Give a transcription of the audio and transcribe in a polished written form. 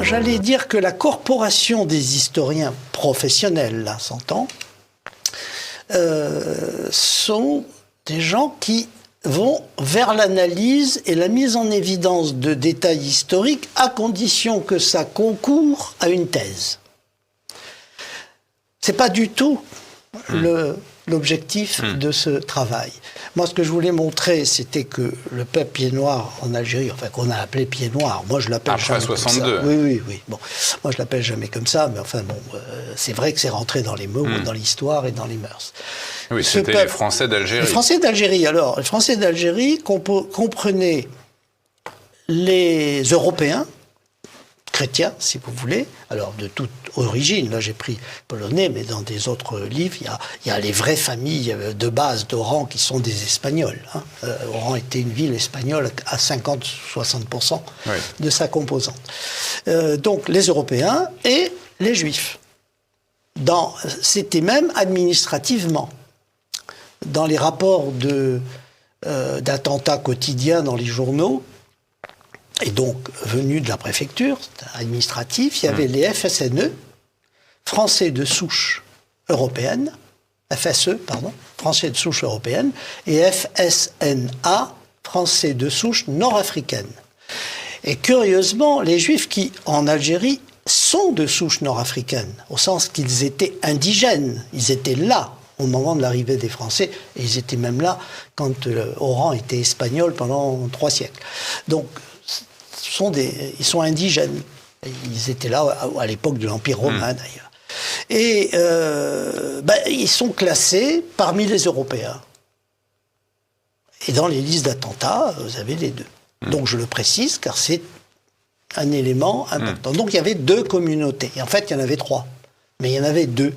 J'allais dire que la corporation des historiens professionnels, là, s'entend, sont des gens qui vont vers l'analyse et la mise en évidence de détails historiques à condition que ça concourt à une thèse. C'est pas du tout l'objectif de ce travail. Moi, ce que je voulais montrer, c'était que le peuple pied-noir en Algérie, enfin qu'on a appelé pied-noir, moi je l'appelle après jamais 62. comme ça. Oui. Bon, moi je l'appelle jamais comme ça, mais enfin bon, c'est vrai que c'est rentré dans les mots, dans l'histoire et dans les mœurs. Oui, c'était les Français d'Algérie. Les Français d'Algérie. Alors, les Français d'Algérie comprenaient les Européens, chrétiens, si vous voulez, alors de toute origine. Là, j'ai pris polonais, mais dans des autres livres, il y a les vraies familles de base d'Oran qui sont des Espagnols. Hein. Oran était une ville espagnole à 50-60% de sa composante. Donc, les Européens et les Juifs. C'était même administrativement. Dans les rapports d'attentats quotidiens dans les journaux, et donc venus de la préfecture administrative, il y avait les FSNE, Français de souche européenne, FSE, pardon, Français de souche européenne, et FSNA, Français de souche nord-africaine. Et curieusement, les Juifs qui, en Algérie, sont de souche nord-africaine, au sens qu'ils étaient indigènes, ils étaient là au moment de l'arrivée des Français, et ils étaient même là quand Oran était espagnol pendant 3 siècles. Donc, ils sont indigènes. Ils étaient là à l'époque de l'Empire romain, d'ailleurs. Et ils sont classés parmi les Européens. Et dans les listes d'attentats, vous avez les deux. Donc, je le précise, car c'est un élément important. Donc, il y avait 2 communautés. Et en fait, il y en avait 3. Mais il y en avait 2.